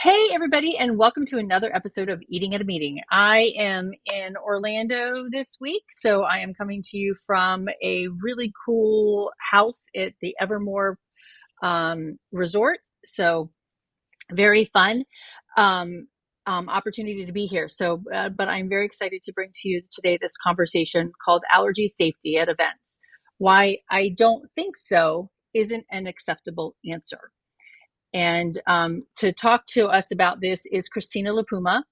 Hey, everybody, and welcome to another episode of Eating at a Meeting. I am in Orlando this week, so I am coming to you from a really cool house at the Evermore Resort. So, very fun opportunity to be here. But I'm very excited to bring to you today this conversation called Allergy Safety at Events. Why I don't think so isn't an acceptable answer. And to talk to us about this is Christina LiPuma,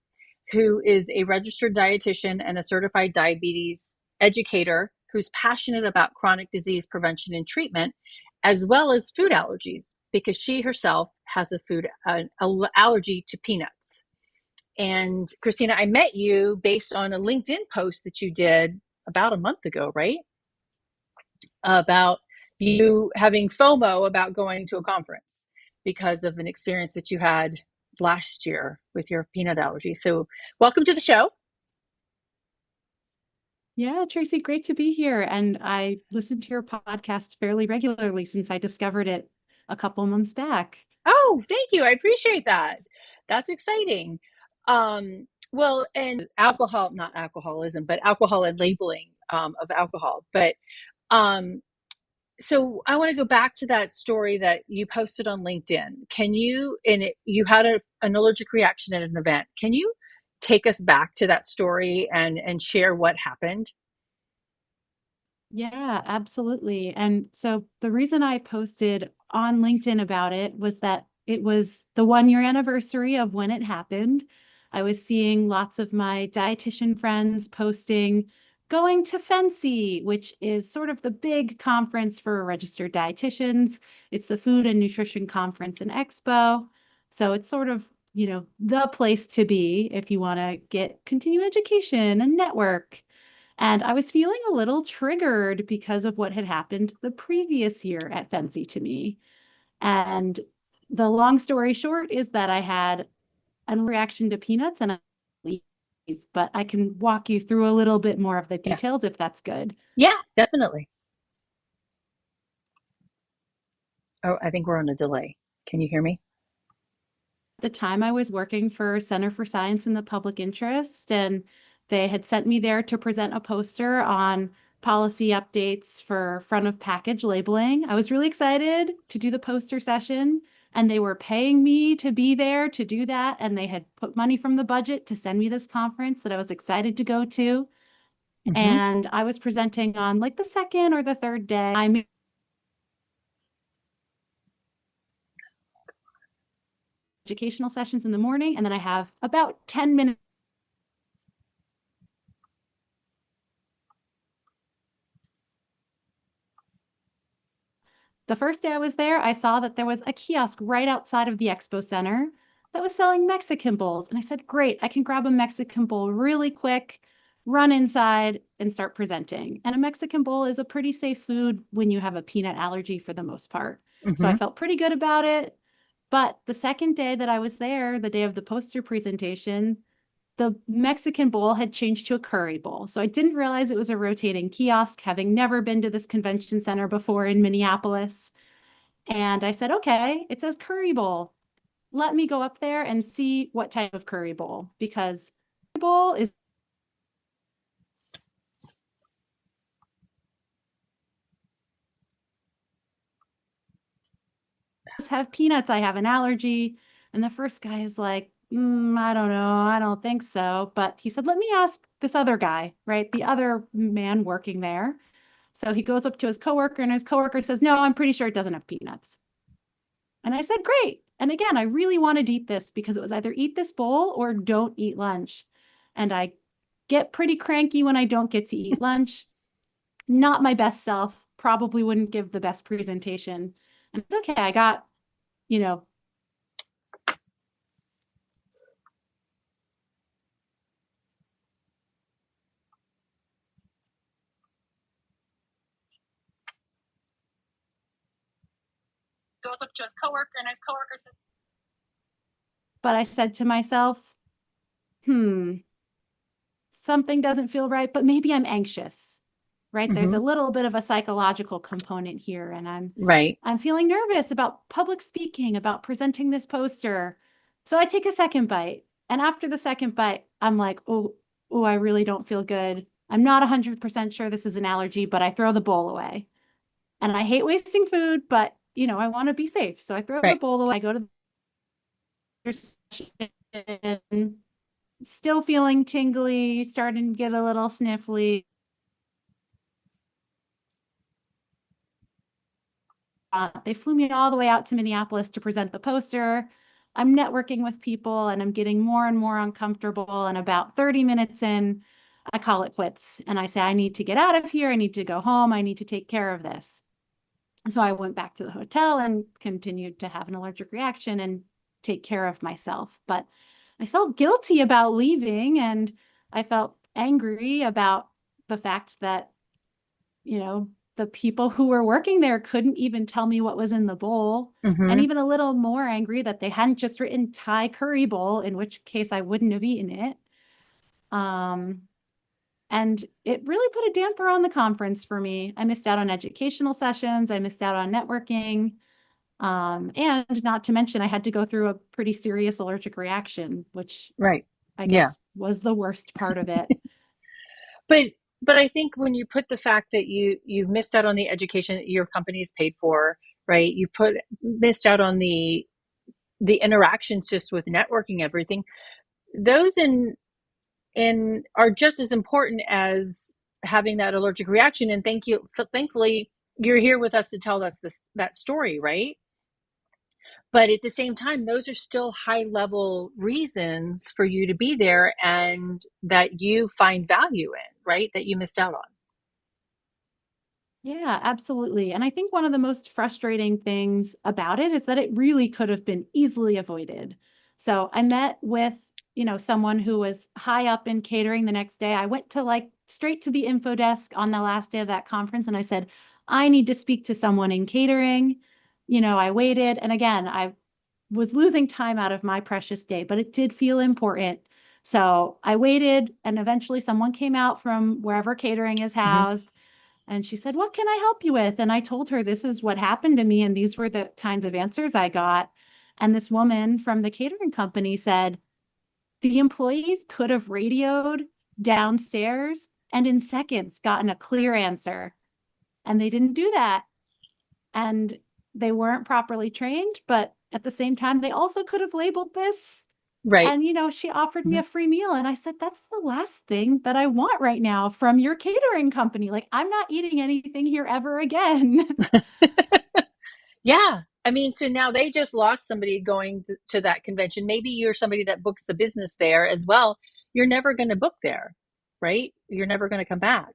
who is a registered dietitian and a certified diabetes educator who's passionate about chronic disease prevention and treatment, as well as food allergies, because she herself has a food allergy to peanuts. And Christina, I met you based on a LinkedIn post that you did about a month ago, right? About you having FOMO about going to a conference because of an experience that you had last year with your peanut allergy. So, welcome to the show. Yeah, Tracy, great to be here. And I listen to your podcast fairly regularly since I discovered it a couple months back. Oh, thank you. I appreciate that. That's exciting. Well, and alcohol, not alcoholism, but alcohol and labeling of alcohol. But um, so I want to go back to that story that you posted on LinkedIn. Can you, you had an allergic reaction at an event. Can you take us back to that story and share what happened? Yeah, absolutely. And so the reason I posted on LinkedIn about it was that it was the 1 year anniversary of when it happened. I was seeing lots of my dietitian friends posting going to Fancy, which is sort of the big conference for registered dietitians. It's the food and nutrition conference and expo. So it's sort of, the place to be if you want to get continuing education and network. And I was feeling a little triggered because of what had happened the previous year at Fancy to me. And the long story short is that I had a reaction to peanuts and but I can walk you through a little bit more of the Yeah. details if that's good. Yeah, definitely. Oh, I think we're on a delay. Can you hear me? At the time I was working for Center for Science in the Public Interest, and they had sent me there to present a poster on policy updates for front of package labeling. I was really excited to do the poster session, and they were paying me to be there to do that. And they had put money from the budget to send me this conference that I was excited to go to. Hmm. And I was presenting on like the second or the third day. I educational sessions in the morning, and then I have about 10 minutes. The first day I was there, I saw that there was a kiosk right outside of the expo center that was selling Mexican bowls. And I said, great, I can grab a Mexican bowl really quick, run inside, and start presenting. And a Mexican bowl is a pretty safe food when you have a peanut allergy for the most part. So I Hmm. felt pretty good about it. But the second day that I was there, the day of the poster presentation, the Mexican bowl had changed to a curry bowl. So I didn't realize it was a rotating kiosk, having never been to this convention center before in Minneapolis. And I said, okay, it says curry bowl. Let me go up there and see what type of curry bowl, because bowl is have peanuts. I have an allergy. And the first guy is like, I don't know. I don't think so. But he said, let me ask this other guy, right? The other man working there. So he goes up to his coworker, and his coworker says, no, I'm pretty sure it doesn't have peanuts. And I said, great. And again, I really wanted to eat this because it was either eat this bowl or don't eat lunch. And I get pretty cranky when I don't get to eat lunch. Not my best self, probably wouldn't give the best presentation. And okay, I got, you know, goes up to his coworker, and his coworker says, but I said to myself, hmm, something doesn't feel right, but maybe I'm anxious, right? There's a Hmm. little bit of a psychological component here, and I'm Right. I'm feeling nervous about public speaking, about presenting this poster. So I take a second bite. And after the second bite, I'm like, oh, I really don't feel good. I'm not 100% sure this is an allergy, but I throw the bowl away. And I hate wasting food, but I want to be safe. So I throw the Right. bowl away. I go to the session, still feeling tingly, starting to get a little sniffly. They flew me all the way out to Minneapolis to present the poster. I'm networking with people and I'm getting more and more uncomfortable. And about 30 minutes in, I call it quits and I say, I need to get out of here. I need to go home. I need to take care of this. So I went back to the hotel and continued to have an allergic reaction and take care of myself. But I felt guilty about leaving and I felt angry about the fact that, you know, the people who were working there couldn't even tell me what was in the bowl. And Mm-hmm. even a little more angry that they hadn't just written Thai curry bowl, in which case I wouldn't have eaten it. Um, and it really put a damper on the conference for me. I missed out on educational sessions. I missed out on networking. And not to mention, I had to go through a pretty serious allergic reaction, which Right. I Yeah. guess was the worst part of it. But but I think when you put the fact that you've missed out on the education that your company's paid for, right? You put missed out on the interactions just with networking, everything. Those in are just as important as having that allergic reaction. And thankfully, you're here with us to tell us that story, right? But at the same time, those are still high level reasons for you to be there and that you find value in, right? That you missed out on. Yeah, absolutely. And I think one of the most frustrating things about it is that it really could have been easily avoided. So I met with, someone who was high up in catering the next day. I went to like straight to the info desk on the last day of that conference and I said, I need to speak to someone in catering. I waited. And again, I was losing time out of my precious day, but it did feel important. So I waited and eventually someone came out from wherever catering is Mm-hmm. housed and she said, what can I help you with? And I told her, this is what happened to me. And these were the kinds of answers I got. And this woman from the catering company said, the employees could have radioed downstairs and in seconds gotten a clear answer. And they didn't do that. And they weren't properly trained. But at the same time, they also could have labeled this. Right. And, she offered me Mm-hmm. a free meal. And I said, that's the last thing that I want right now from your catering company. Like, I'm not eating anything here ever again. Yeah. I mean, so now they just lost somebody going to that convention. Maybe you're somebody that books the business there as well. You're never going to book there, right? You're never going to come back.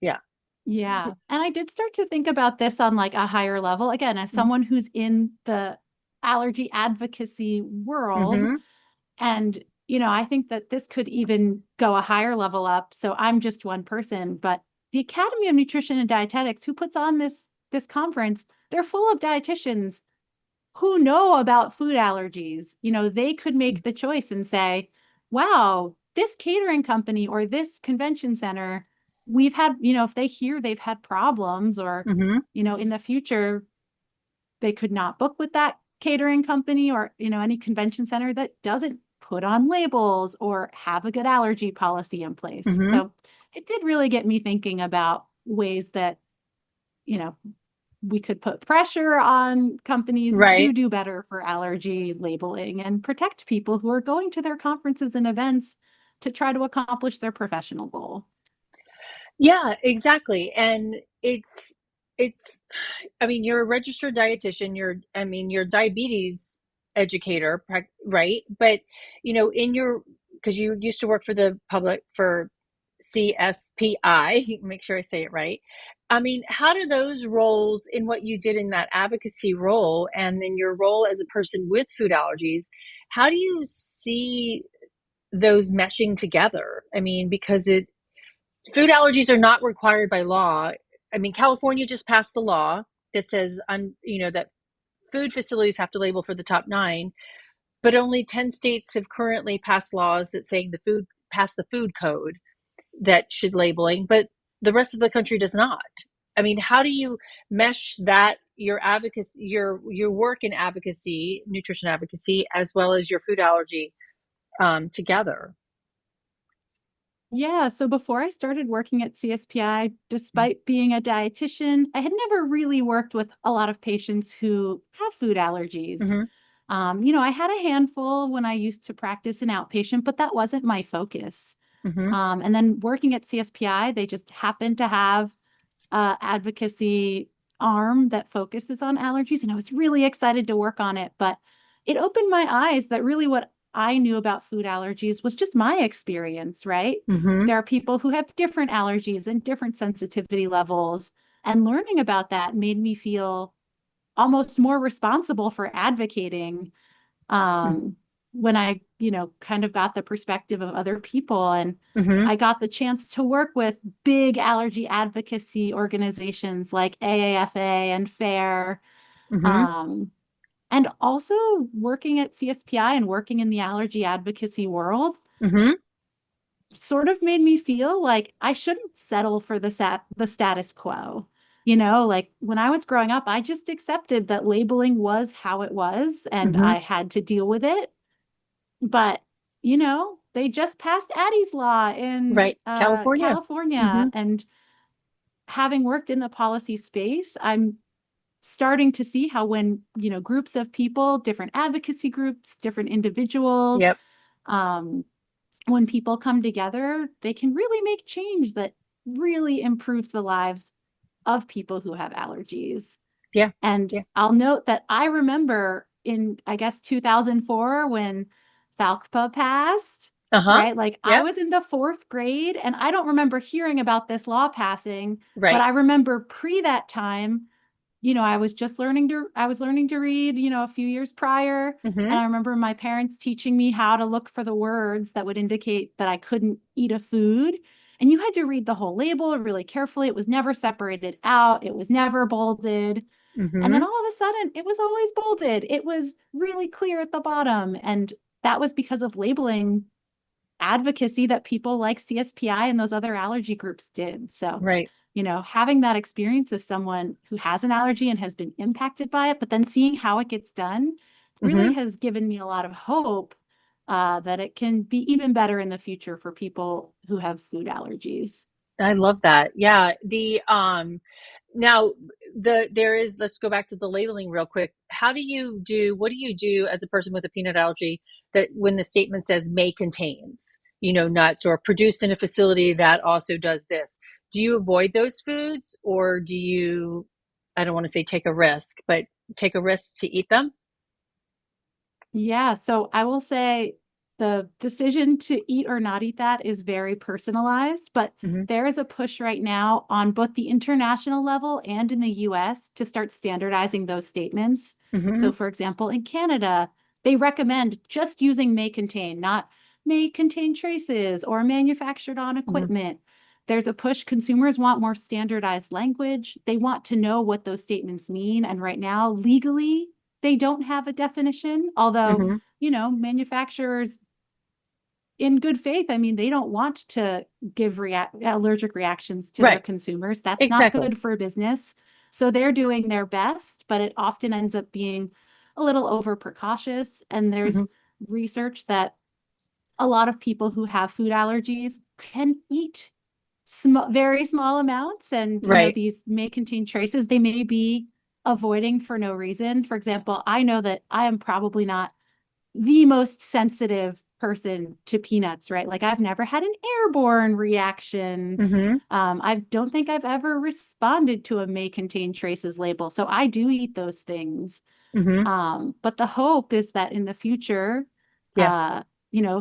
Yeah. Yeah. And I did start to think about this on like a higher level. Again, as Mm-hmm. someone who's in the allergy advocacy world, Mm-hmm. and, I think that this could even go a higher level up. So I'm just one person, but the Academy of Nutrition and Dietetics, who puts on this conference, they're full of dietitians who know about food allergies. They could make the choice and say, wow, this catering company or this convention center, we've had, if they hear they've had problems or, Mm-hmm. in the future, they could not book with that catering company or, any convention center that doesn't put on labels or have a good allergy policy in place. Mm-hmm. So it did really get me thinking about ways that, you know, we could put pressure on companies to Right. do better for allergy labeling and protect people who are going to their conferences and events to try to accomplish their professional goal. Yeah, exactly. And it's I mean, you're a registered dietitian, you're a diabetes educator, right? But, in your because you used to work for the public for CSPI, make sure I say it right. I mean, how do those roles in what you did in that advocacy role and then your role as a person with food allergies, how do you see those meshing together? I mean, because food allergies are not required by law. I mean, California just passed the law that says, that food facilities have to label for the top nine, but only 10 states have currently passed laws that saying the food pass the food code that should labeling, but the rest of the country does not. I mean, how do you mesh that your advocacy, your work in advocacy, nutrition advocacy, as well as your food allergy together. Yeah, so before I started working at CSPI, despite being a dietitian, I had never really worked with a lot of patients who have food allergies. Mm-hmm. I had a handful when I used to practice an outpatient, but that wasn't my focus. Mm-hmm. And then working at CSPI, they just happened to have advocacy arm that focuses on allergies. And I was really excited to work on it. But it opened my eyes that really what I knew about food allergies was just my experience, right? Mm-hmm. There are people who have different allergies and different sensitivity levels. And learning about that made me feel almost more responsible for advocating um, when I, kind of got the perspective of other people. And Mm-hmm. I got the chance to work with big allergy advocacy organizations like AAFA and FAIR. Mm-hmm. Um, and also working at CSPI and working in the allergy advocacy world Mm-hmm. sort of made me feel like I shouldn't settle for the status quo. Like when I was growing up, I just accepted that labeling was how it was and Mm-hmm. I had to deal with it. But, they just passed Addie's Law in Right. California. Mm-hmm. California. And having worked in the policy space, I'm starting to see how when, groups of people, different advocacy groups, different individuals, Yep. um, when people come together, they can really make change that really improves the lives of people who have allergies. Yeah. And Yeah. I'll note that I remember in, I guess, 2004 when FALCPA passed, Uh-huh. right? Like I Yep. was in the fourth grade and I don't remember hearing about this law passing, but Right. I remember pre that time, I was learning to read, a few years prior. Mm-hmm. And I remember my parents teaching me how to look for the words that would indicate that I couldn't eat a food. And you had to read the whole label really carefully. It was never separated out. It was never bolded. And Mm-hmm. then all of a sudden, it was always bolded. It was really clear at the bottom. And that was because of labeling advocacy that people like CSPI and those other allergy groups did. So, Right. having that experience as someone who has an allergy and has been impacted by it, but then seeing how it gets done Mm-hmm. really has given me a lot of hope that it can be even better in the future for people who have food allergies. I love that. Yeah. Now there is, let's go back to the labeling real quick. What do you do as a person with a peanut allergy that when the statement says may contains, nuts or produced in a facility that also does this? Do you avoid those foods or do you, I don't want to say take a risk, but take a risk to eat them? Yeah, so I will say the decision to eat or not eat that is very personalized, but Mm-hmm. there is a push right now on both the international level and in the US to start standardizing those statements. Mm-hmm. So, for example, in Canada, they recommend just using may contain, not may contain traces or manufactured on Mm-hmm. equipment. There's a push. Consumers want more standardized language. They want to know what those statements mean. And right now, legally, they don't have a definition, although, Mm-hmm. manufacturers in good faith, I mean, they don't want to give allergic reactions to their Right. consumers. That's not Exactly. good for business. So they're doing their best, but it often ends up being a little over precautious. And there's Mm-hmm. research that a lot of people who have food allergies can eat very small amounts, and Right. these may contain traces they may be avoiding for no reason. For example, I know that I am probably not the most sensitive person to peanuts, right? Like I've never had an airborne reaction. Mm-hmm. I don't think I've ever responded to a may contain traces label, so I do eat those things. Mm-hmm. But the hope is that in the future, Yeah.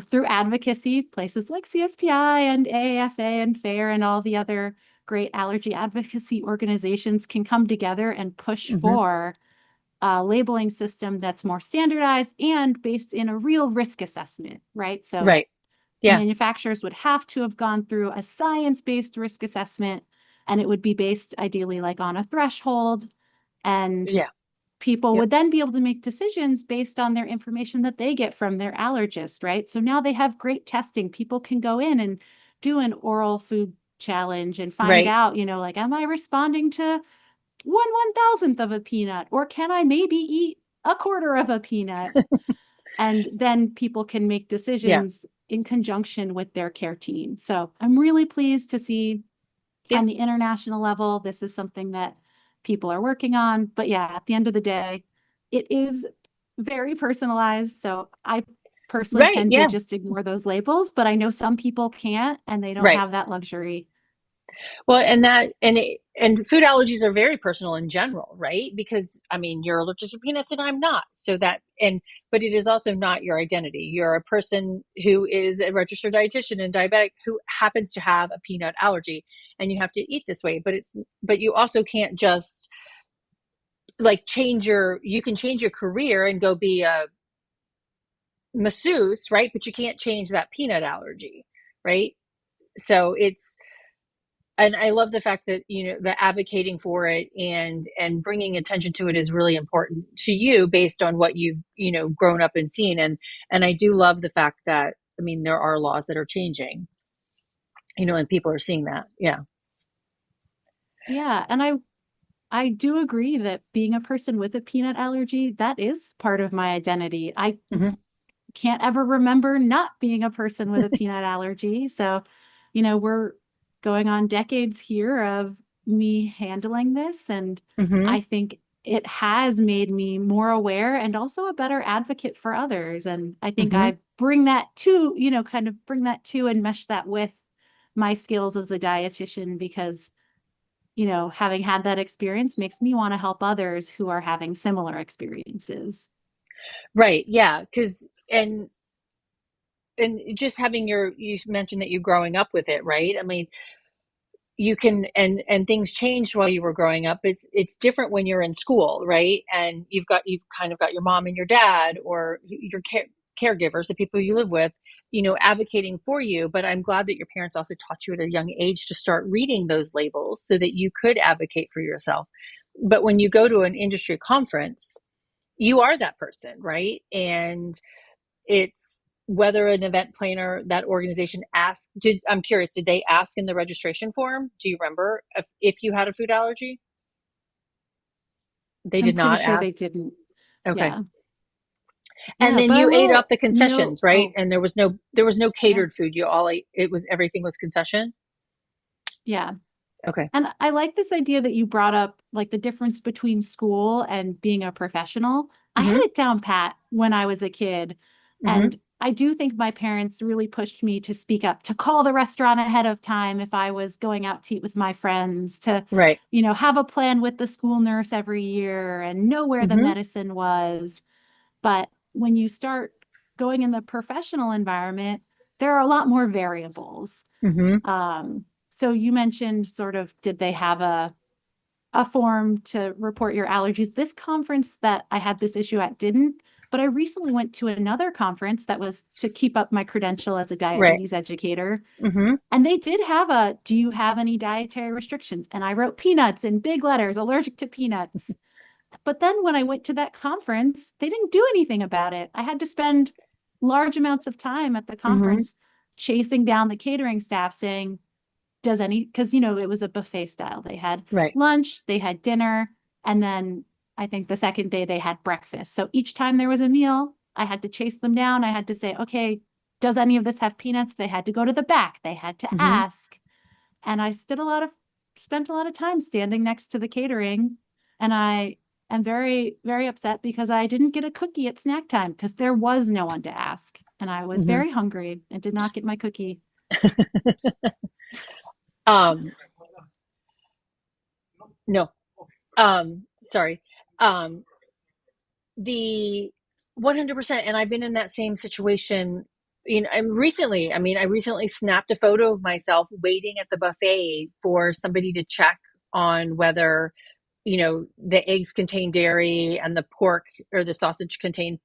through advocacy, places like CSPI and AAFA and FAIR and all the other great allergy advocacy organizations can come together and push Mm-hmm. for a labeling system that's more standardized and based in a real risk assessment, right? So Right. Yeah. manufacturers would have to have gone through a science-based risk assessment, and it would be based ideally like on a threshold. And Yeah. people Yep. would then be able to make decisions based on their information that they get from their allergist, right? So now they have great testing. People can go in and do an oral food challenge and find Right. out, like, am I responding to 1/1000th of a peanut? Or can I maybe eat a quarter of a peanut? And then people can make Yeah. decisions in conjunction with their care team. So I'm really pleased to see Yeah. on the international level, this is something that people are working on. But yeah, at the end of the day, it is very personalized. So I personally Right. tend to Yeah. just ignore those labels, but I know some people can't and they don't Right. have that luxury. Well, and food allergies are very personal in general, right? Because I mean, you're allergic to peanuts and I'm not. So that and but it is also not your identity. You're a person who is a registered dietitian and diabetic who happens to have a peanut allergy and you have to eat this way, but you also can't just like you can change your career and go be a masseuse, right? But you can't change that peanut allergy, right? So it's and I love the fact that the advocating for it and bringing attention to it is really important to you based on what you've grown up and seen and I do love the fact that I mean there are laws that are changing, and people are seeing that. Yeah. Yeah, and I do agree that being a person with a peanut allergy, that is part of my identity. I Hmm. can't ever remember not being a person with a peanut allergy. So, we're going on decades here of me handling this. And Hmm. I think it has made me more aware and also a better advocate for others. And I think Hmm. I bring that to, kind of bring that to and mesh that with my skills as a dietitian because, having had that experience makes me want to help others who are having similar experiences. Right. Yeah. Because and just having you mentioned that you growing up with it, right? I mean, you can and things changed while you were growing up. It's different when you're in school, right? And you've kind of got your mom and your dad or your caregivers, the people you live with, advocating for you. But I'm glad that your parents also taught you at a young age to start reading those labels so that you could advocate for yourself. But when you go to an industry conference, you are that person, right? And it's whether an event planner, that organization asked, I'm curious, did they ask in the registration form? Do you remember if you had a food allergy? They I'm did pretty not sure they ask. didn't. Okay. Yeah. And Yeah, then but I you ate off will the note, concessions, right? oh, And there was no yeah, catered food. You all ate, everything was concession. yeah. Okay. And I like this idea that you brought up, like the difference between school and being a professional. I had Mhm. it down pat when I was a kid. Mhm. And I do think my parents really pushed me to speak up, to call the restaurant ahead of time if I was going out to eat with my friends, to, Right. have a plan with the school nurse every year and know where the Mhm. medicine was. But when you start going in the professional environment, there are a lot more variables. Mhm. So you mentioned sort of, did they have a form to report your allergies? This conference that I had this issue at didn't, but I recently went to another conference that was to keep up my credential as a Right. diabetes educator. Mhm. And they did have a, do you have any dietary restrictions? And I wrote peanuts in big letters, allergic to peanuts. But then when I went to that conference, they didn't do anything about it. I had to spend large amounts of time at the Mhm. conference chasing down the catering staff saying, does any, because, it was a buffet style. They had Right. lunch, they had dinner, and then I think the second day they had breakfast. So each time there was a meal, I had to chase them down. I had to say, okay, does any of this have peanuts? They had to go to the back. They had to Mhm. ask. And I spent a lot of time standing next to the catering. And I am very, very upset because I didn't get a cookie at snack time because there was no one to ask. And I was Mhm. very hungry and did not get my cookie. um no. Sorry. Um the 100%, and I've been in that same situation. I recently snapped a photo of myself waiting at the buffet for somebody to check on whether the eggs contain dairy and the pork or the sausage contain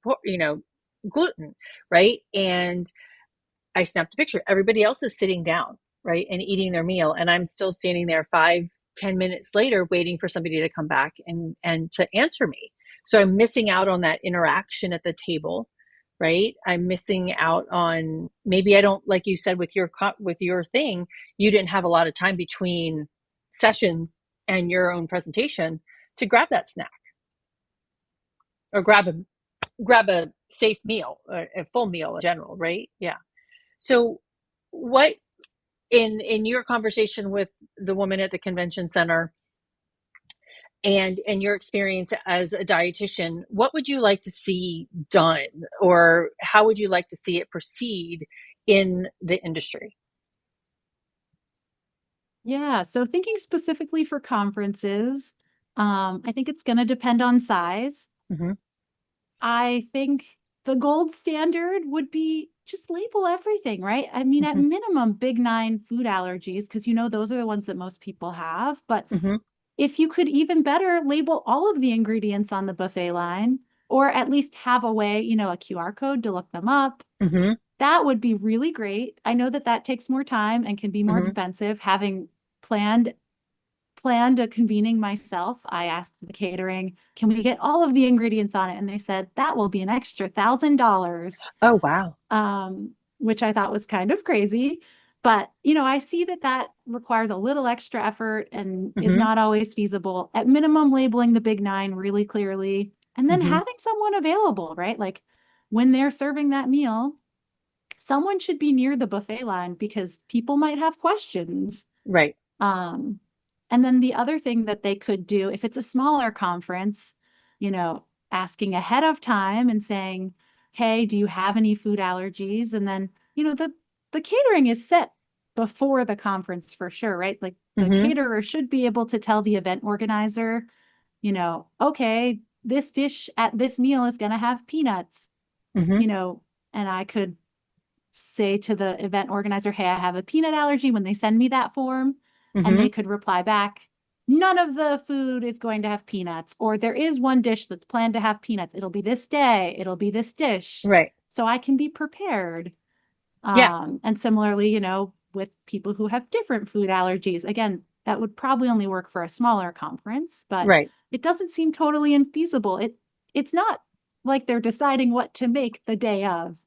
gluten, right? And I snapped a picture. Everybody else is sitting down, right, and eating their meal, and I'm still standing there 5-10 minutes later, waiting for somebody to come back and to answer me. So I'm missing out on that interaction at the table, right? I'm missing out on maybe I don't like you said with your thing, you didn't have a lot of time between sessions and your own presentation to grab that snack or grab a safe meal, a full meal in general, right? Yeah. So what in your conversation with the woman at the convention center and in your experience as a dietitian, what would you like to see done, or how would you like to see it proceed in the industry? Yeah. So thinking specifically for conferences, I think it's going to depend on size. Hmm. I think the gold standard would be just label everything, right? I mean, at Hmm. minimum, big nine food allergies, because those are the ones that most people have. But Hmm. if you could even better label all of the ingredients on the buffet line, or at least have a way, a QR code to look them up, Hmm. that would be really great. I know that that takes more time and can be more Hmm. expensive. Having planned planned a convening myself, I asked the catering, can we get all of the ingredients on it? And they said that will be an extra $1,000, Oh, wow. which I thought was kind of crazy. But, I see that that requires a little extra effort and is Hmm. not always feasible. At minimum, labeling the big nine really clearly, and then Hmm. having someone available, right? Like when they're serving that meal, someone should be near the buffet line because people might have questions. Right. Um, and then the other thing that they could do, if it's a smaller conference, asking ahead of time and saying, "Hey, do you have any food allergies?" And then, the catering is set before the conference for sure, right? Like the Hmm. caterer should be able to tell the event organizer, okay, this dish at this meal is going to have peanuts, Hmm. you know, and I could say to the event organizer, hey, I have a peanut allergy when they send me that form. And Hmm. they could reply back, none of the food is going to have peanuts, or there is one dish that's planned to have peanuts. It'll be this day, it'll be this dish. Right. So I can be prepared. Yeah. And similarly, with people who have different food allergies, again, that would probably only work for a smaller conference, but Right. it doesn't seem totally infeasible. It's not like they're deciding what to make the day of.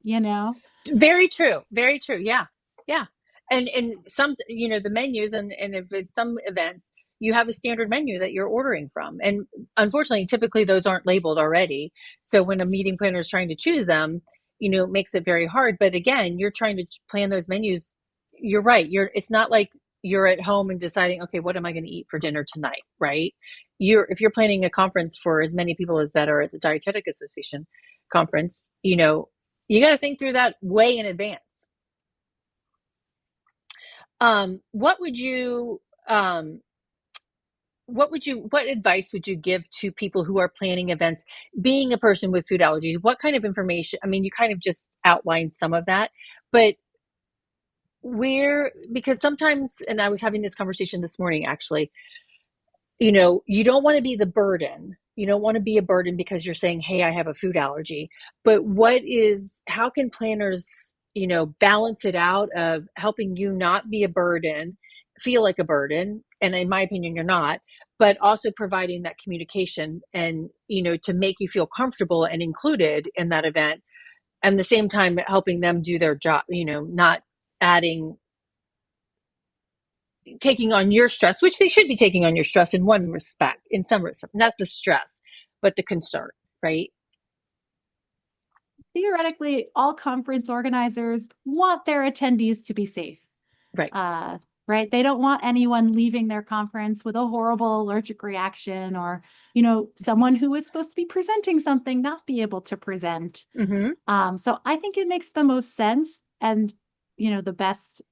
Very true. Very true. Yeah. Yeah. And some, the menus, and if it's some events, you have a standard menu that you're ordering from. And unfortunately, typically those aren't labeled already. So when a meeting planner is trying to choose them, it makes it very hard. But again, you're trying to plan those menus. You're right. It's not like you're at home and deciding, okay, what am I going to eat for dinner tonight? Right. If you're planning a conference for as many people as that are at the Dietetic Association conference, you got to think through that way in advance. What would you um, what advice would you give to people who are planning events, being a person with food allergies? What kind of information? I mean, you kind of just outlined some of that, but because sometimes, and I was having this conversation this morning actually, you don't want to be the burden. You don't want to be a burden because you're saying, hey, I have a food allergy. But how can planners, balance it out of helping you not be a burden, feel like a burden? And in my opinion, you're not, but also providing that communication and, to make you feel comfortable and included in that event. And the same time, helping them do their job, not adding taking on your stress, which they should be taking on your stress in one respect, in some respect, not the stress, but the concern, right? Theoretically, all conference organizers want their attendees to be safe. Right. Uh, right? They don't want anyone leaving their conference with a horrible allergic reaction or, someone who is supposed to be presenting something not be able to present. Mm-hmm. So I think it makes the most sense. And, the best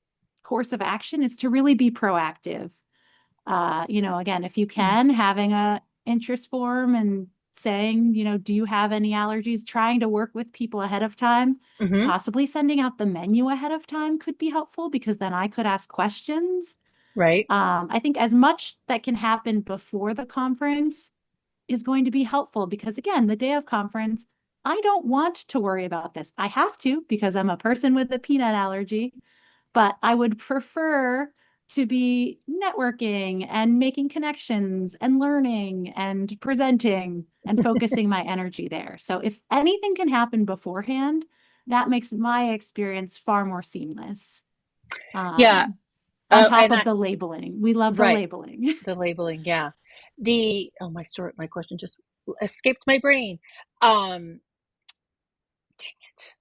course of action is to really be proactive. Again, if you can, having a interest form and saying, do you have any allergies? Trying to work with people ahead of time, Mm-hmm. possibly sending out the menu ahead of time could be helpful because then I could ask questions. Right. I think as much that can happen before the conference is going to be helpful because again, the day of conference, I don't want to worry about this. I have to because I'm a person with a peanut allergy, but I would prefer to be networking and making connections and learning and presenting and focusing my energy there. So if anything can happen beforehand, that makes my experience far more seamless. Yeah. Um, on Oh, top and of the labeling. We love the right, labeling. the labeling, yeah. My question just escaped my brain. Um, Dang it.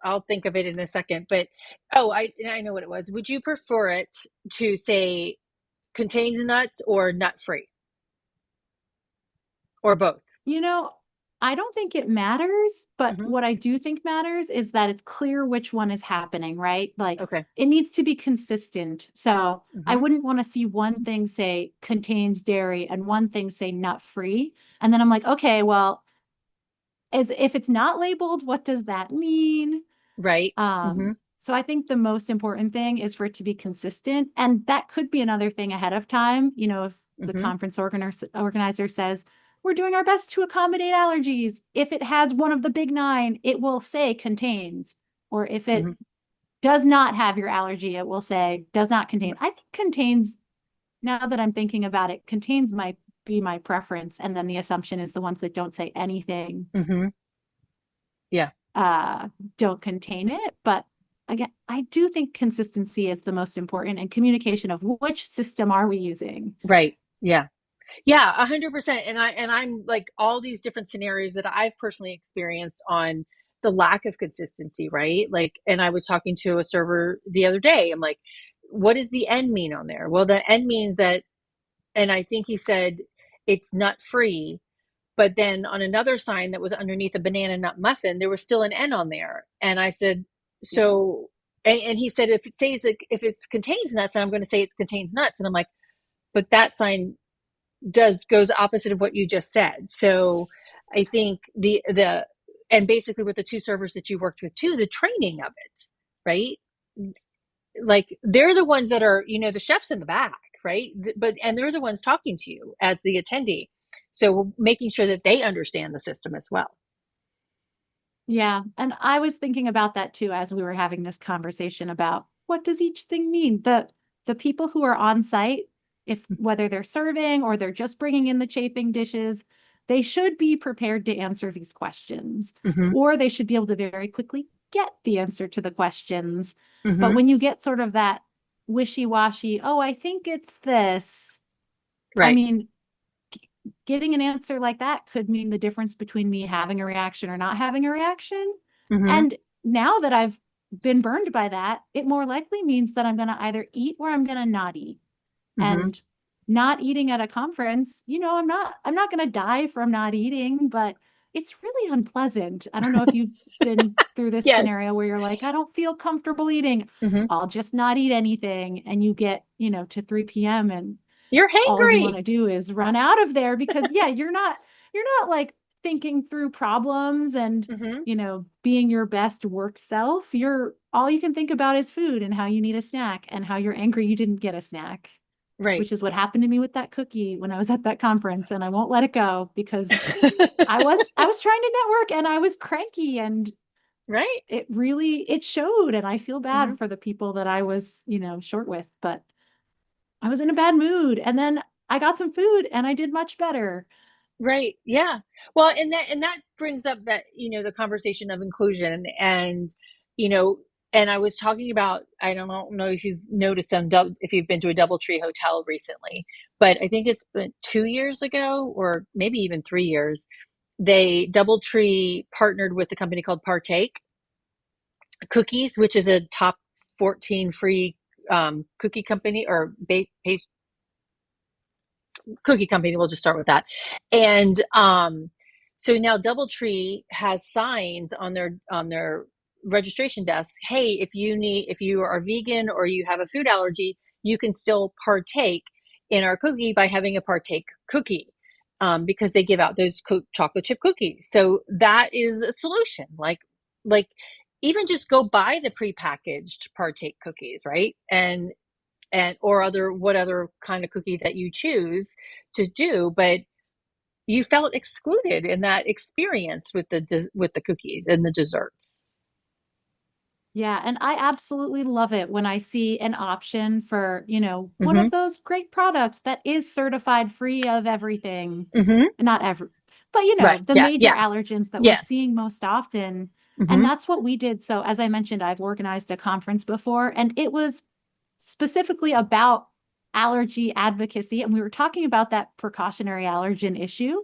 I'll think of it in a second. But I know what it was. Would you prefer it to say contains nuts or nut free or both? You know, I don't think it matters, but Hmm. what I do think matters is that it's clear which one is happening, right? Like Okay. it needs to be consistent. So I Hmm. wouldn't want to see one thing say contains dairy and one thing say nut free. And then I'm like, okay, well, as if it's not labeled, what does that mean? Right. Hmm. So I think the most important thing is for it to be consistent. And that could be another thing ahead of time. You know, if the Hmm. conference organizer says, we're doing our best to accommodate allergies. If it has one of the big nine, it will say contains. Or if it Hmm. does not have your allergy, it will say does not contain. I think contains, now that I'm thinking about it, contains might be my preference. And then the assumption is the ones that don't say anything Hmm. Yeah. uh, don't contain it. But again, I do think consistency is the most important and communication of which system are we using. Right. Yeah. Yeah, 100%. I'm like all these different scenarios that I've personally experienced on the lack of consistency, right? Like, and I was talking to a server the other day. I'm like, what does the N mean on there? Well, the N means that, and I think he said it's nut free, but then on another sign that was underneath a banana nut muffin, there was still an N on there. And I said, Yeah. so, and he said, if it says, if it contains nuts, then I'm going to say it contains nuts. And I'm like, but that sign does goes opposite of what you just said. So I think the and basically with the two servers that you worked with too, the training of it, right? Like they're the ones that are, the chefs in the back, right? But and they're the ones talking to you as the attendee. So making sure that they understand the system as well. Yeah. And I was thinking about that too as we were having this conversation about what does each thing mean? The people who are on site, if whether they're serving or they're just bringing in the chafing dishes, they should be prepared to answer these questions, Mm-hmm. or they should be able to very quickly get the answer to the questions. But Mm-hmm. when you get sort of that wishy-washy, oh, I think it's this. I Right. mean, getting an answer like that could mean the difference between me having a reaction or not having a reaction. Mm-hmm. And now that I've been burned by that, it more likely means that I'm going to either eat or I'm going to not eat. Mm-hmm. And not eating at a conference, I'm not going to die from not eating, but it's really unpleasant. I don't know if you've been through this Yes. scenario where you're like, I don't feel comfortable eating. Mm-hmm. I'll just not eat anything. And you get, to 3 p.m. and You're all you want hangry. to do is run out of there because yeah, you're not like thinking through problems and Mm-hmm. being your best work self. You're all you can think about is food and how you need a snack and how you're angry you didn't get a snack, Right. which is what happened to me with that cookie when I was at that conference, and I won't let it go because I was trying to network and I was cranky, and Right. it showed, and I feel Mm-hmm. bad for the people that I was, short with, but I was in a bad mood, and then I got some food and I did much better. Right. Yeah. Well, and that brings up that, the conversation of inclusion you know, and I was talking about, I don't know if you've noticed if you've been to a DoubleTree hotel recently, but I think it's been 2 years ago or maybe even 3 years. DoubleTree partnered with a company called Partake Cookies, which is a top 14 free cookie company or cookie company. We'll just start with that. And so now DoubleTree has signs on their registration desk. Hey, if you are vegan or you have a food allergy, you can still partake in our cookie by having a partake cookie. Because they give out those chocolate chip cookies, so that is a solution. Like even just go buy the prepackaged partake cookies, right? And or other what other kind of cookie that you choose to do, but you felt excluded in that experience with the cookies and the desserts. Yeah, and I absolutely love it when I see an option for, one Mm-hmm. of those great products that is certified free of everything. Mm-hmm. Not every, but Right. the Yeah. major Yeah. allergens that we're Yes. seeing most often. And Mm-hmm. that's what we did. So as I mentioned, I've organized a conference before, and it was specifically about allergy advocacy, and we were talking about that precautionary allergen issue.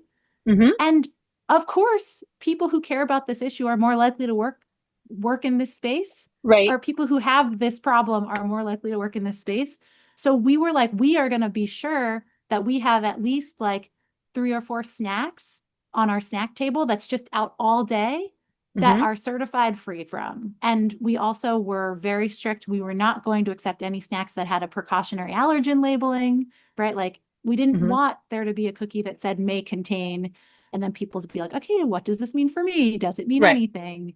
Mm-hmm. And of course, people who care about this issue are more likely to work in this space, Right. or people who have this problem are more likely to work in this space. So we were like, we are going to be sure that we have at least like 3 or 4 snacks on our snack table that's just out all day that Mm-hmm. are certified free from. And we also were very strict. We were not going to accept any snacks that had a precautionary allergen labeling, right? Like we didn't Mm-hmm. want there to be a cookie that said may contain, and then people to be like, okay, what does this mean for me? Does it mean Right. anything?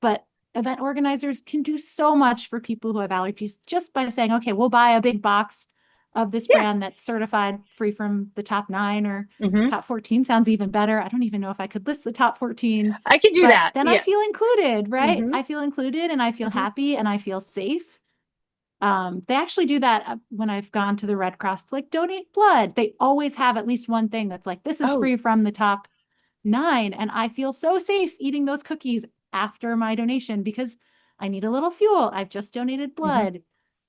But event organizers can do so much for people who have allergies just by saying, okay, we'll buy a big box of this Yeah. brand that's certified free from the top 9 or Mm-hmm. top 14 sounds even better. I don't even know if I could list the top 14, I can do but that. then I Yeah. feel included, right? Mm-hmm. I feel included and I feel Mm-hmm. happy and I feel safe. They actually do that when I've gone to the Red Cross to like donate blood. They always have at least one thing that's like, this is Oh. free from the top 9. And I feel so safe eating those cookies after my donation because I need a little fuel. I've just donated Mm-hmm. blood.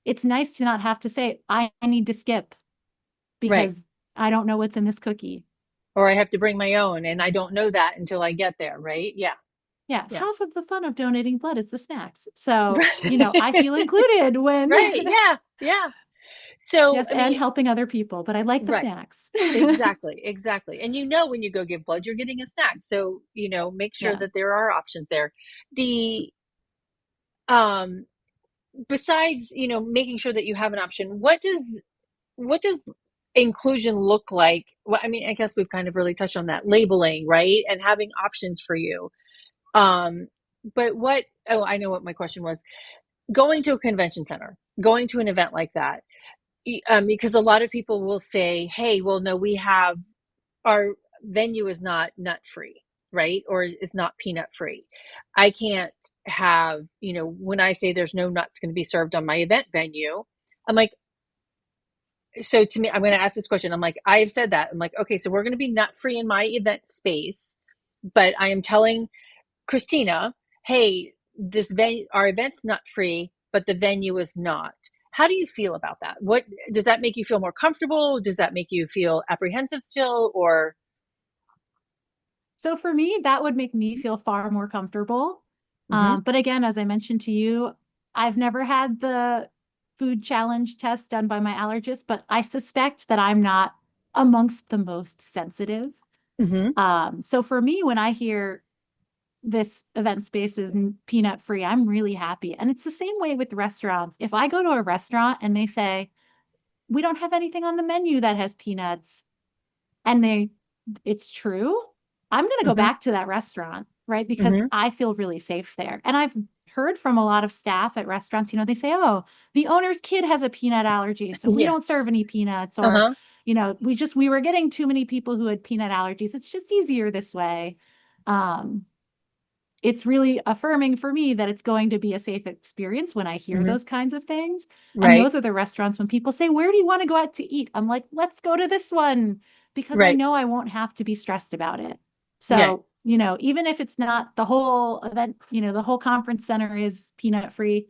It's nice to not have to say, I need to skip Right. because I don't know what's in this cookie. Or I have to bring my own, and I don't know that until I get there. Right. Yeah. Yeah, Yeah. half of the fun of donating blood is the snacks. So, I feel included when, Right. Yeah. Yeah. So, yes, I and mean, helping other people, but I like the right. snacks. Exactly. Exactly. And when you go give blood, you're getting a snack. So, make sure Yeah. that there are options there. The um besides, making sure that you have an option, what does inclusion look like? Well, I mean, I guess we've kind of really touched on that labeling, right? And having options for you. Um, but I know what my question was. Going to a convention center, going to an event like that, because a lot of people will say, hey, well, no, our venue is not nut free, right? Or is not peanut free. I can't have, when I say there's no nuts going to be served on my event venue, I'm like, so to me, I'm going to ask this question. I'm like, I have said that. I'm like, okay, so we're going to be nut free in my event space, but I am telling Christina, hey, our event's nut free, but the venue is not. How do you feel about that? What does that make you feel more comfortable? Does that make you feel apprehensive still, or? So for me, that would make me feel far more comfortable. Mm-hmm. But again, as I mentioned to you, I've never had the food challenge test done by my allergist, but I suspect that I'm not amongst the most sensitive. Mm-hmm. So for me, when I hear this event space is peanut free, I'm really happy. And it's the same way with restaurants. If I go to a restaurant and they say, we don't have anything on the menu that has peanuts, and it's true, I'm going to go Mm-hmm. back to that restaurant, right? Because Mm-hmm. I feel really safe there. And I've heard from a lot of staff at restaurants, they say, oh, the owner's kid has a peanut allergy, so we Yeah. don't serve any peanuts. Or, Uh-huh. we were getting too many people who had peanut allergies. It's just easier this way. Um, it's really affirming for me that it's going to be a safe experience when I hear Mm-hmm. those kinds of things. And Right. those are the restaurants when people say, where do you want to go out to eat? I'm like, let's go to this one because I Right. know I won't have to be stressed about it. Yeah. So, even if it's not the whole event, the whole conference center is peanut free,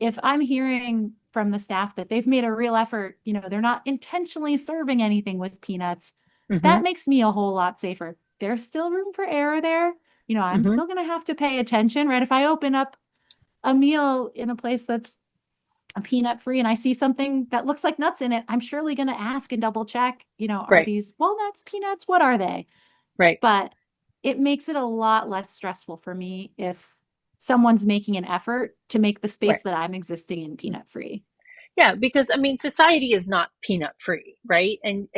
if I'm hearing from the staff that they've made a real effort, they're not intentionally serving anything with peanuts, Mm-hmm. that makes me a whole lot safer. There's still room for error there. I'm Mm-hmm. still going to have to pay attention, right? If I open up a meal in a place that's a peanut free and I see something that looks like nuts in it, I'm surely going to ask and double check, are Right. these walnuts, peanuts? What are they? Right. But it makes it a lot less stressful for me if someone's making an effort to make the Right. space that I'm existing in peanut free. Yeah, because I mean, society is not peanut free, right? And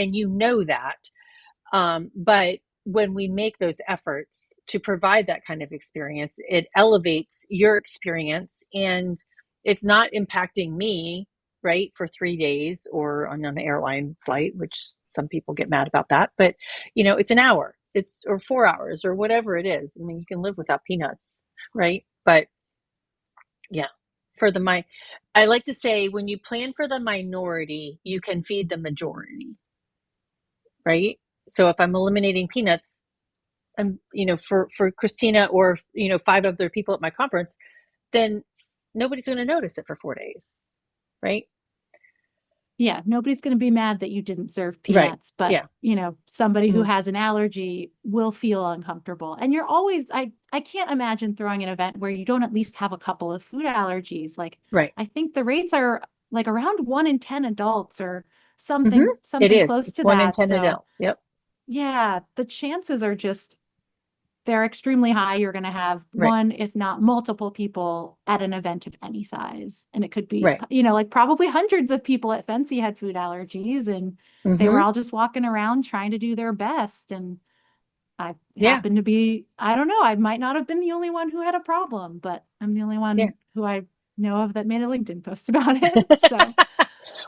that. But when we make those efforts to provide that kind of experience, it elevates your experience, and it's not impacting me, right, for 3 days or on an airline flight, which some people get mad about that. But, it's an hour, or 4 hours or whatever it is. I mean, you can live without peanuts, right? But yeah, I like to say when you plan for the minority, you can feed the majority, right? So if I'm eliminating peanuts, for Christina or, 5 other people at my conference, then nobody's going to notice it for 4 days. right? Yeah, nobody's going to be mad that you didn't serve Right. peanuts, but Yeah. somebody who Mhm. has an allergy will feel uncomfortable. And you're always, I can't imagine throwing an event where you don't at least have a couple of food allergies. Like, Right. I think the rates are like around 1 in 10 adults or Hmm. It something is. close It's to one in that. 10 So adults. Yep. yeah, the chances are just they're extremely high. You're going to have Right. one, if not multiple people at an event of any size. And it could be, Right. like probably hundreds of people at Fancy had food allergies and they were Hmm. all just walking around trying to do their best. And I Yeah. happened to be, I don't know, I might not have been the only one who had a problem, but I'm the only Yeah. one who I know of that made a LinkedIn post about it. So,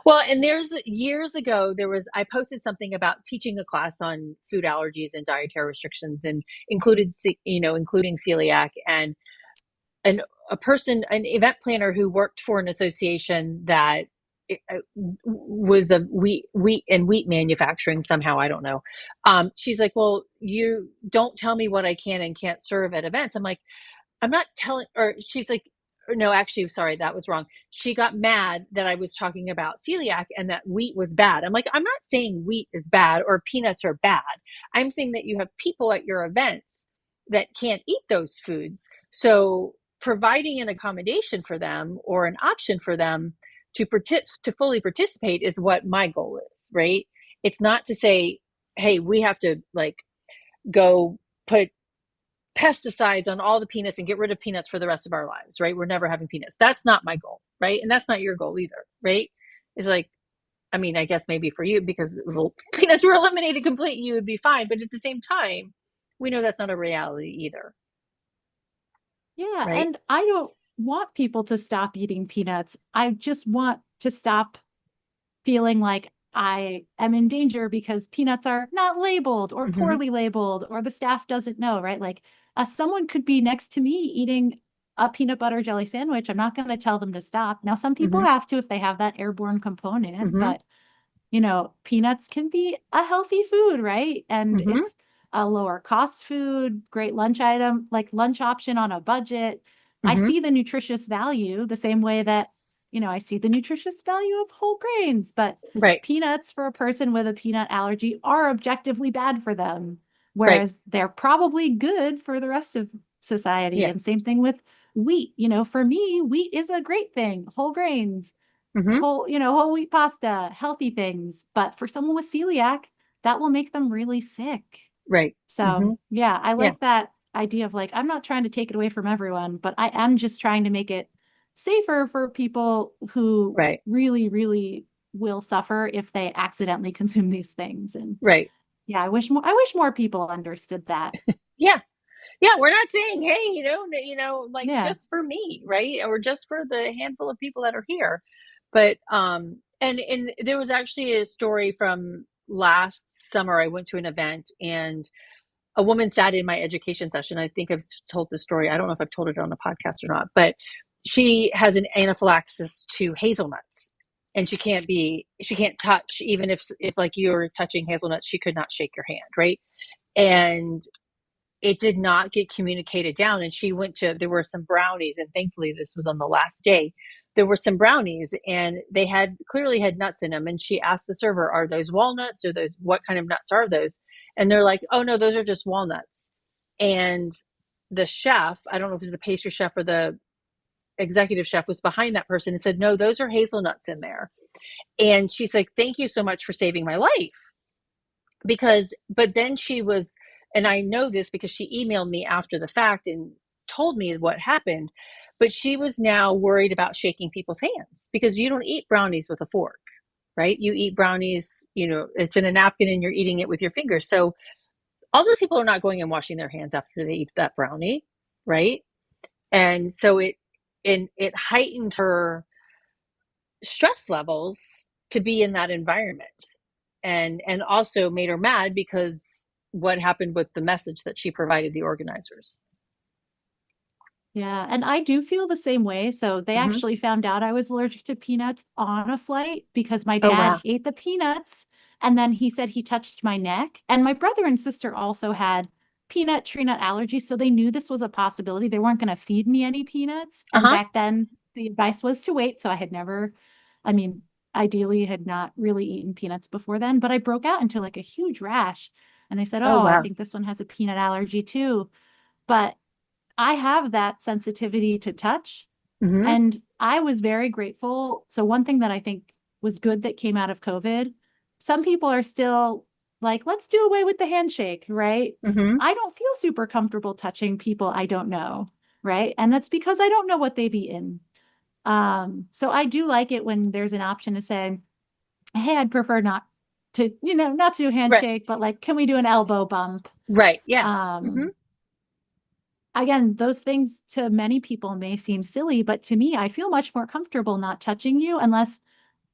Well, and there's years ago, I posted something about teaching a class on food allergies and dietary restrictions and including celiac and a person, an event planner who worked for an association that was a wheat manufacturing somehow. I don't know. She's like, well, you don't tell me what I can and can't serve at events. I'm like, I'm not telling, or she's like, or no, actually, sorry, that was wrong. She got mad that I was talking about celiac and that wheat was bad. I'm like, I'm not saying wheat is bad or peanuts are bad. I'm saying that you have people at your events that can't eat those foods. So providing an accommodation for them or an option for them to fully participate is what my goal is, right? It's not to say, hey, we have to like go put pesticides on all the peanuts and get rid of peanuts for the rest of our lives, right? We're never having peanuts. That's not my goal, right? And that's not your goal either, right? It's like, I mean, I guess maybe for you, because peanuts were eliminated completely, you would be fine. But at the same time, we know that's not a reality either, yeah. right? And I don't want people to stop eating peanuts. I just want to stop feeling like I am in danger because peanuts are not labeled or Mm-hmm. poorly labeled or the staff doesn't know, right? Like someone could be next to me eating a peanut butter jelly sandwich. I'm not going to tell them to stop. Now, some people Mm-hmm. have to if they have that airborne component, Mm-hmm. but peanuts can be a healthy food, right? And Mm-hmm. it's a lower cost food, great lunch item, like lunch option on a budget. I Mm-hmm. see the nutritious value the same way that, I see the nutritious value of whole grains, but Right. peanuts for a person with a peanut allergy are objectively bad for them, Right. whereas they're probably good for the rest of society. Yeah. And same thing with wheat. For me, wheat is a great thing, whole grains Mm-hmm. whole wheat pasta, healthy things. But for someone with celiac, that will make them really sick. Right. So Mm-hmm. yeah, I Yeah. like that idea of like, I'm not trying to take it away from everyone, but I am just trying to make it safer for people who Right. really, really will suffer if they accidentally consume these things. And Right. yeah, I wish more people understood that. Yeah. Yeah, we're not saying, hey, like Yeah. just for me, right? Or just for the handful of people that are here. But and there was actually a story from last summer. I went to an event and a woman sat in my education session. I think I've told the story. I don't know if I've told it on the podcast or not, but she has an anaphylaxis to hazelnuts. And she can't touch, even if like you're touching hazelnuts, she could not shake your hand, right? And it did not get communicated down. And there were some brownies, and thankfully this was on the last day. There were some brownies and they had clearly had nuts in them. And she asked the server, are those walnuts or what kind of nuts are those? And they're like, oh no, those are just walnuts. And the chef, I don't know if it was the pastry chef or the executive chef, was behind that person and said, no, those are hazelnuts in there. And she's like, thank you so much for saving my life. But then she was, and I know this because she emailed me after the fact and told me what happened, but she was now worried about shaking people's hands because you don't eat brownies with a fork, right? You eat brownies, it's in a napkin and you're eating it with your fingers. So all those people are not going and washing their hands after they eat that brownie, right? And so it heightened her stress levels to be in that environment, and also made her mad because what happened with the message that she provided the organizers. Yeah, and I do feel the same way. So they Mm-hmm. actually found out I was allergic to peanuts on a flight because my Oh dad wow. ate the peanuts and then he said he touched my neck. And my brother and sister also had peanut tree nut allergies, so they knew this was a possibility. They weren't going to feed me any peanuts. And Uh-huh. back then the advice was to wait, so I had never I mean, ideally had not really eaten peanuts before then, but I broke out into like a huge rash. And they said, Oh, oh, I wow. think this one has a peanut allergy too. But I have that sensitivity to touch. Hmm. And I was very grateful. So, one thing that I think was good that came out of COVID, some people are still like, let's do away with the handshake, right? Hmm. I don't feel super comfortable touching people I don't know, right? And that's because I don't know what they've eaten. So I do like it when there's an option to say, hey, I'd prefer not to, not to do a Right. handshake, but like, can we do an elbow bump? Right. Yeah. Hmm. Um, Again, those things to many people may seem silly, but to me, I feel much more comfortable not touching you unless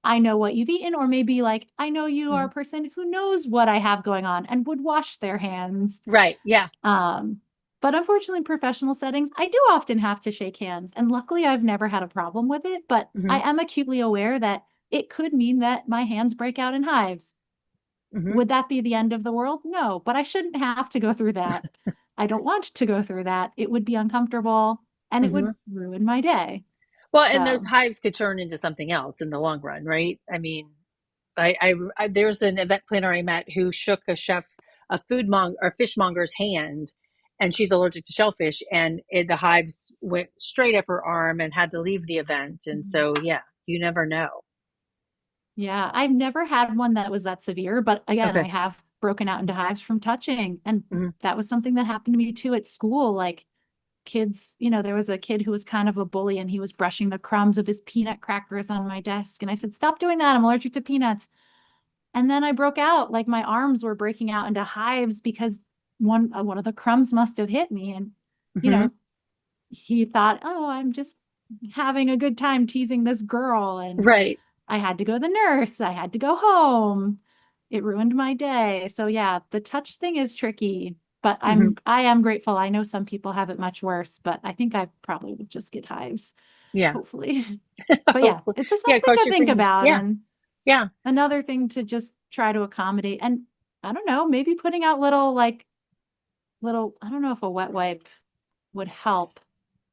I know what you've eaten, or maybe like I know you are Hmm. a person who knows what I have going on and would wash their hands. Right. Yeah. Um, but unfortunately, in professional settings, I do often have to shake hands. And luckily, I've never had a problem with it, but I Hmm. am acutely aware that it could mean that my hands break out in hives. Hmm. Would that be the end of the world? No, but I shouldn't have to go through that. I don't want to go through that. It would be uncomfortable and it Hmm. would ruin my day. Well, and those So, hives could turn into something else in the long run, right? I mean, there's an event planner I met who shook a food mong or fishmonger's hand, and she's allergic to shellfish, and the hives went straight up her arm and had to leave the event. And so, yeah, you never know. yeah, I've never had one that was that severe, but again, Okay. I have broken out into hives from touching. And Hmm. that was something that happened to me too at school. Like kids, there was a kid who was kind of a bully and he was brushing the crumbs of his peanut crackers on my desk. And I said, stop doing that. I'm allergic to peanuts. And then I broke out, like my arms were breaking out into hives because one of the crumbs must have hit me. And, you Hmm. know, he thought, oh, I'm just having a good time teasing this girl. And Right. I had to go to the nurse. I had to go home. It ruined my day. So yeah, the touch thing is tricky, but Hmm. I am grateful. I know some people have it much worse, but I think I probably would just get hives, Yeah. hopefully. But yeah, Hopefully. it's just Yeah. something Cross to your think fingers. about Yeah. and Yeah. another thing to just try to accommodate. And I don't know, maybe putting out I don't know if a wet wipe would help.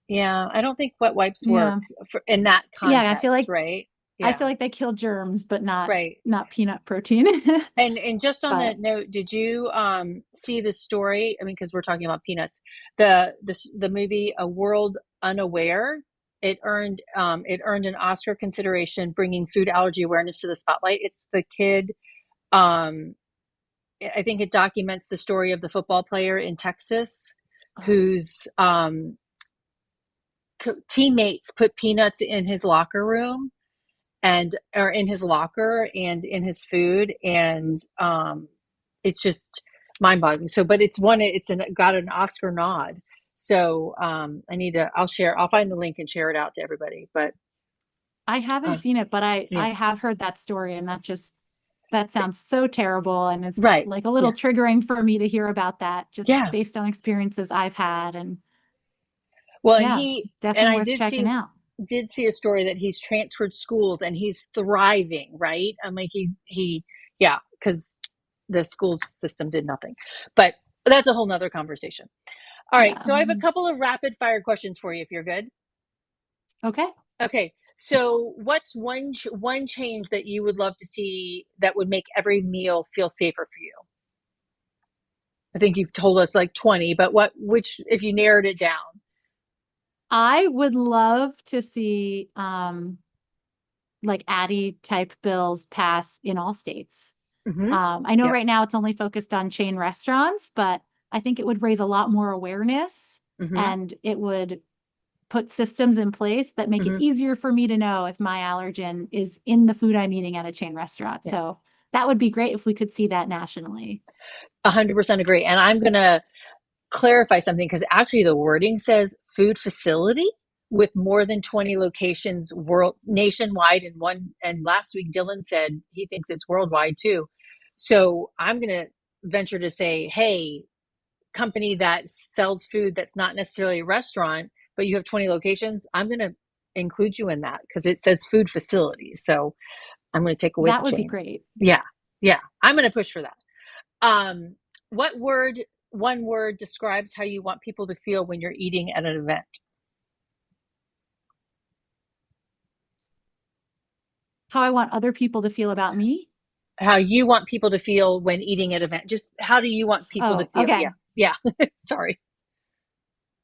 Yeah. I don't think wet wipes work Yeah. in that Yeah, context, right? I Yeah. feel like they kill germs, but Right. not peanut protein. And just on But that note, did you see the story? I mean, because we're talking about peanuts, the movie A World Unaware. It earned an Oscar consideration, bringing food allergy awareness to the spotlight. It's the kid. Um, I think it documents the story of the football player in Texas whose teammates put peanuts in his locker room and or in his locker and in his food, and it's just mind-boggling. So but got an Oscar nod. So I'll find the link and share it out to everybody. But I uh, haven't seen it, but yeah. I have heard that story, and that sounds so terrible and is Right. like a little Yeah. triggering for me to hear about that, just Yeah. based on experiences I've had. And Well, yeah, and definitely I worth checking out. did see a story that he's transferred schools and he's thriving, right? I'm like yeah, because the school system did nothing. But that's a whole nother conversation. All right, Yeah. so I have a couple of rapid fire questions for you if you're good. Okay. Okay, so what's one change that you would love to see that would make every meal feel safer for you? I think you've told us like 20, but which if you narrowed it down? I would love to see like Addie type bills pass in all states. Hmm. I know Yep. right now it's only focused on chain restaurants, but I think it would raise a lot more awareness Hmm. and it would put systems in place that make it Hmm. easier for me to know if my allergen is in the food I'm eating at a chain restaurant. Yeah. So that would be great if we could see that nationally. 100% agree. And I'm gonna clarify something because actually the wording says food facility with more than 20 locations world nationwide, and last week Dylan said he thinks it's worldwide too. So I'm going to venture to say, hey, company that sells food that's not necessarily a restaurant but you have 20 locations, I'm going to include you in that because it says food facilities. So I'm going to take away the That would be chains. great. Yeah. Yeah, I'm going to push for that. um, what one word describes how you want people to feel when you're eating at an event? how I want other people to feel about me. How you want people to feel when eating at an event. Just how do you want people to Oh, feel? Yeah. okay. Yeah. Sorry.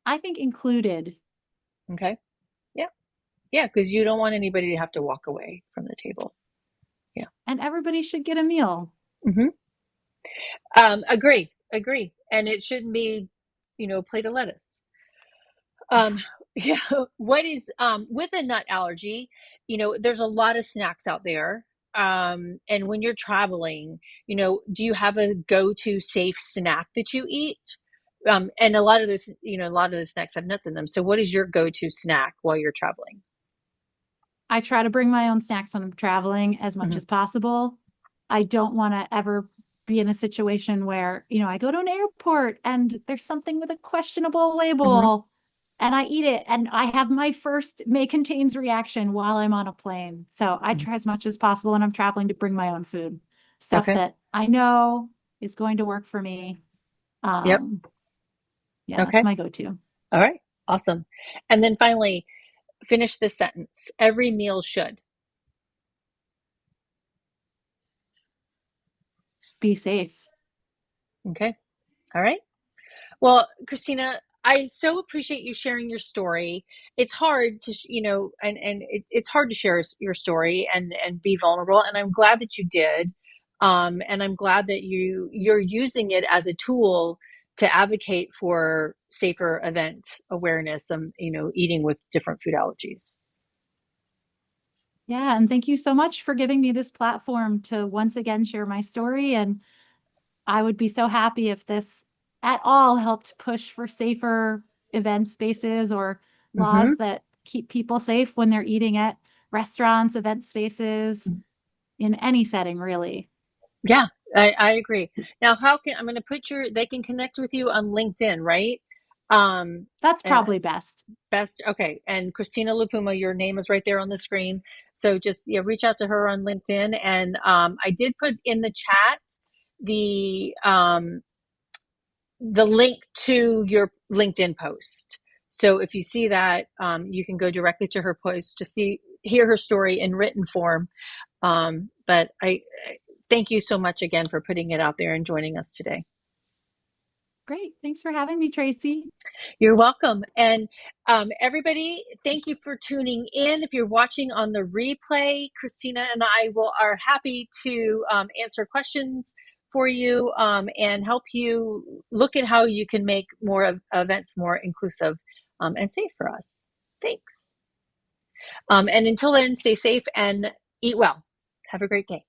I think included, Okay. Yeah. Yeah. Because you don't want anybody to have to walk away from the table. Yeah. and everybody should get a meal. Hmm. Agree. Agree. And it shouldn't be, a plate of lettuce. Um, yeah. What is with a nut allergy? There's a lot of snacks out there. And when you're traveling, do you have a go-to safe snack that you eat? And a lot of those, a lot of the snacks have nuts in them. So what is your go-to snack while you're traveling? I try to bring my own snacks when I'm traveling as much Hmm. as possible. I don't want to ever be in a situation where, I go to an airport and there's something with a questionable Hmm. label and I eat it and I have my first may contains reaction while I'm on a plane. So I try as much as possible when I'm traveling to bring my own food, stuff Okay. that I know is going to work for me. Yep. Um, yeah, that's Okay. my go-to. All right. Awesome. And then finally, finish this sentence. Every meal should. Be safe. Okay. All right. Well, Christina, I so appreciate you sharing your story. It's hard to, it's hard to share your story and be vulnerable. And I'm glad that you did. And I'm glad that you're using it as a tool to advocate for safer event awareness, eating with different food allergies. Yeah, and thank you so much for giving me this platform to once again share my story. And I would be so happy if this at all helped push for safer event spaces or Hmm. laws that keep people safe when they're eating at restaurants, event spaces, in any setting, really. Yeah, I agree. Now, I'm going to they can connect with you on LinkedIn, right? Um, That's and probably best. Best. Okay. And Christina LiPuma, your name is right there on the screen. So just, yeah, reach out to her on LinkedIn. And I did put in the chat the um, the link to your LinkedIn post. So if you see that, you can go directly to her post to hear her story in written form. But I thank you so much again for putting it out there and joining us today. Great. Thanks for having me, Tracy. You're welcome. And everybody, thank you for tuning in. If you're watching on the replay, Christina and I are happy to answer questions for you and help you look at how you can make more events more inclusive and safe for us. Thanks. And until then, stay safe and eat well. Have a great day.